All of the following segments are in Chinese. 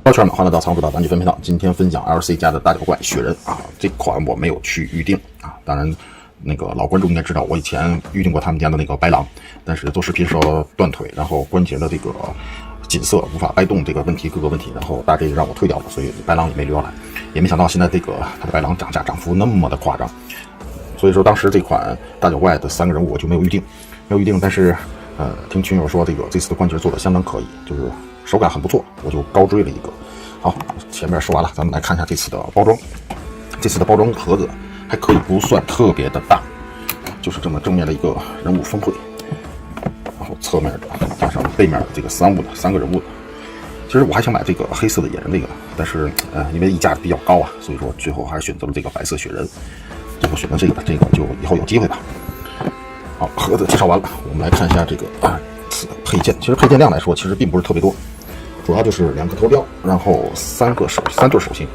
朋友圈们，欢迎来到藏书岛玩具分频道。今天分享 LC 家的大脚怪雪人啊，这款我没有去预定啊。当然，那个老观众应该知道，我以前预定过他们家的那个白狼，但是做视频时候断腿，然后关节的这个紧塞无法掰动这个问题，各个问题，然后大 G 让我退掉了，所以白狼也没留下来。也没想到现在这个它的白狼涨价涨幅那么的夸张，所以说当时这款大脚怪的3个人物我就没有预定，但是听群友说这次的关节做的相当可以，就是手感很不错，我就高追了一个。好，前面说完了，咱们来看一下这次的包装。这次的包装盒子还可以不算特别的大，就是这么正面的一个人物峰会，然后侧面的加上背面的这个3个人物的。其实我还想买这个黑色的野人这个，但是因为溢价比较高啊，所以说最后还是选择了这个白色雪人。最后选择这个就以后有机会吧。好，盒子介绍完了，我们来看一下这个配件。其实配件量来说，其实并不是特别多，主要就是2个头雕，然后3对手心。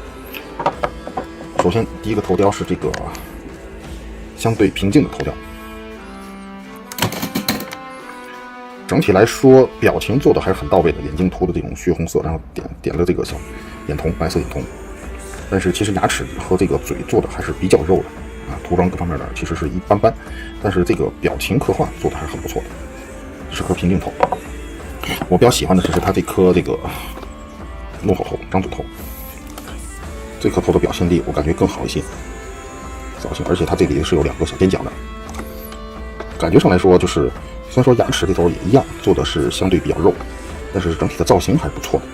首先第一个头雕是这个相对平静的头雕，整体来说表情做的还是很到位的，眼睛涂的这种血红色，然后点了这个小眼瞳，白色眼瞳。但是其实牙齿和这个嘴做的还是比较肉的啊，涂装各方面的其实是一般般，但是这个表情刻画做的还是很不错的，是颗平静头。我比较喜欢的是它这颗这个怒吼头、张嘴头，这颗头的表现力我感觉更好一些，造型，而且它这里是有2个小边角的，感觉上来说就是虽然说牙齿这头也一样做的是相对比较肉，但是整体的造型还是不错的。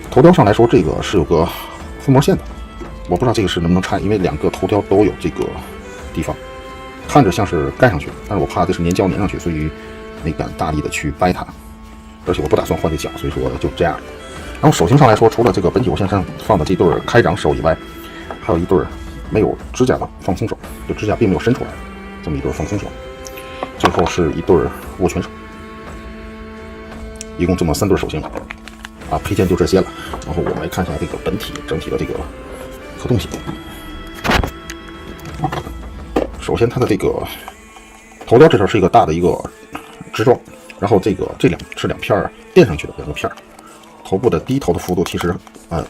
头雕上来说，这个是有个覆膜线的，我不知道这个是能不能拆，因为2个头雕都有这个地方，看着像是盖上去，但是我怕这是粘胶粘上去，所以没敢大力的去掰它，而且我不打算换这角，所以说就这样。然后手型上来说，除了这个本体我线上放的这对开掌手以外，还有一对没有指甲的放松手，就指甲并没有伸出来，这么一对放松手。最后是一对握拳手，一共这么3对手型啊，配件就这些了。然后我们来看一下这个本体整体的这个可动性。首先它的这个头雕这头是一个大的一个支装，然后这是2片垫上去的2个片，头部的低头的幅度其实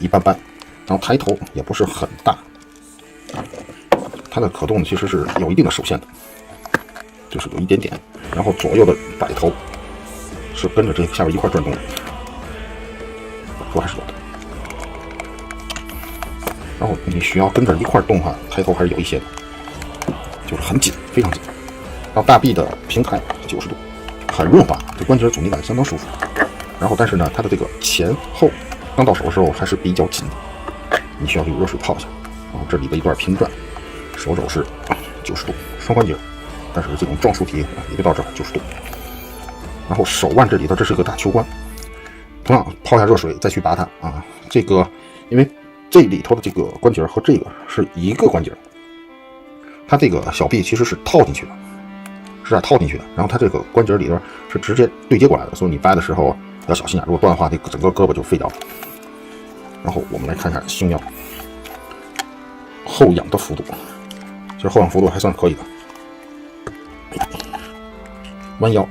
一般般，然后抬头也不是很大，它的可动其实是有一定的手线的，就是有一点点，然后左右的摆头是跟着这下边一块转动的，说还是有的。然后你需要跟着一块动的话，抬头还是有一些的，就是很紧，非常紧。然后大臂的平抬90度，很润滑，对关节阻尼感相当舒服。然后但是呢，它的这个前后刚到手的时候还是比较紧的，你需要用热水泡一下。然后这里的一段平转，手肘是90度，双关节，但是这种撞树体也就到这儿90度。然后手腕这里的这是个大球关，同样泡下热水再去拔它啊。这个因为这里头的这个关节和这个是一个关节，它这个小臂其实是套进去的，然后它这个关节里边是直接对接过来的，所以你掰的时候要小心点，如果断的话，这整个胳膊就废掉了。然后我们来看一下胸腰后仰的幅度，其实后仰幅度还算可以的。弯腰，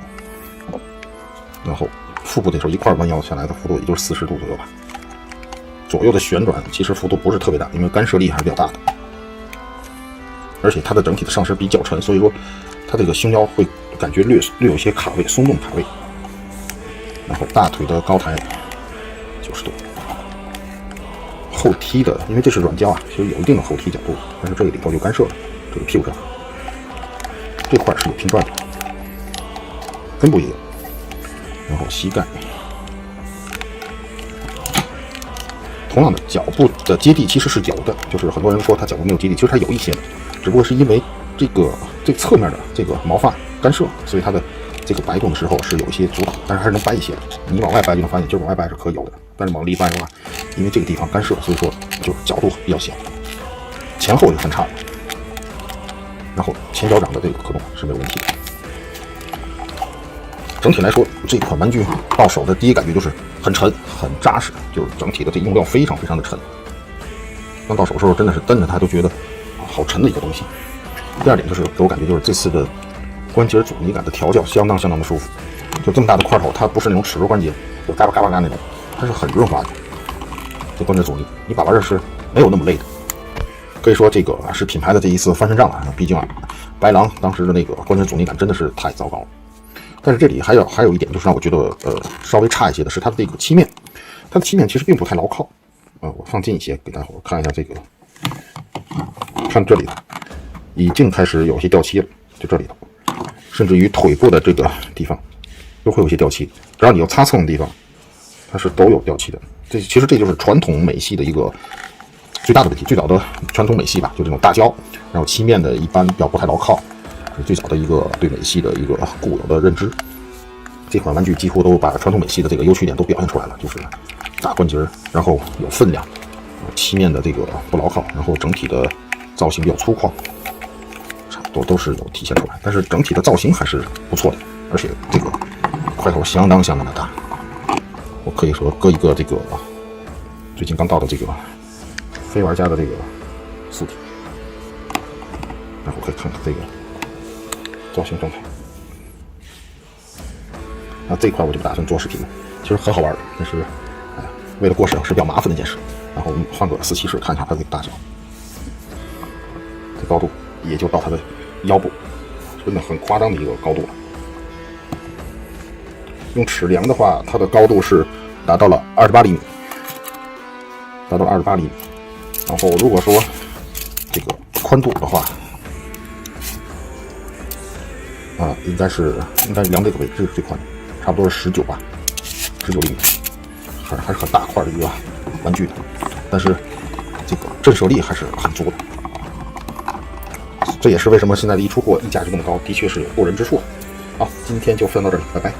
然后腹部这时候一块弯腰下来的幅度也就是40度左右吧。左右的旋转其实幅度不是特别大，因为干涉力还是比较大的，而且它的整体的上身比较沉，所以说它这个胸腰会感觉略有一些卡位，松动卡位。然后大腿的高抬90度，后踢的，因为这是软胶啊，其实有一定的后踢角度，但是这个里头就干涉了，这个屁股上这块是有平转的，根部也有。然后膝盖，同样的脚部的接地其实是有的，就是很多人说它脚部没有接地，其实它有一些的，只不过是因为这侧面的这个毛发干涉，所以它的这个摆动的时候是有一些阻挡，但是还是能掰一些的。你往外掰就能发现，就是往外掰是可有的，但是往里掰的话，因为这个地方干涉，所以说就是角度比较小，前后也很差的。然后前脚掌的这个可动是没有问题的。整体来说，这款玩具到手的第一感觉就是很沉、很扎实，就是整体的这用料非常非常的沉。刚到手的时候，真的是蹬着它都觉得好沉的一个东西。第二点就是给我感觉就是这次的关节阻尼感的调教相当的舒服，就这么大的块头，它不是那种齿轮关节，就嘎巴嘎巴嘎那种，它是很润滑的。这关节阻尼，你把玩的是没有那么累的。可以说这个是品牌的这一次翻身仗啊，毕竟啊，白狼当时的那个关节阻尼感真的是太糟糕了。但是这里还有一点，就是让我觉得稍微差一些的是它的这个漆面，它的漆面其实并不太牢靠。我放近一些给大伙看一下这个，看这里头已经开始有些掉漆了，就这里头，甚至于腿部的这个地方都会有些掉漆，只要你有擦蹭的地方，它是都有掉漆的。其实这就是传统美系的一个最大的问题。最早的传统美系吧，就这种大胶，然后漆面的一般比较不太牢靠，是最早的一个对美系的一个固有的认知。这款玩具几乎都把传统美系的这个优缺点都表现出来了，就是大关节，然后有分量，漆面的这个不牢靠，然后整体的造型比较粗犷，差不多都是有体现出来。但是整体的造型还是不错的，而且这个块头相当的大。我可以说搁一个这个最近刚到的这个非玩家的这个素体，然后可以看看这个造型状态。那这块我就不打算做视频了，其实很好玩，但是为了过审是比较麻烦的一件事。然后我们换个4/7式看一下它这个大小，这高度也就到它的腰部，真的很夸张的一个高度了。用尺量的话，它的高度是达到了28厘米，然后如果说这个宽度的话，应该量这个位置是最宽的，差不多是19吧，19厘米，还是很大块的一个玩具的，但是这个震慑力还是很足的。这也是为什么现在的一出货溢价就这么高，的确是有过人之处。好，今天就分享到这里，拜拜。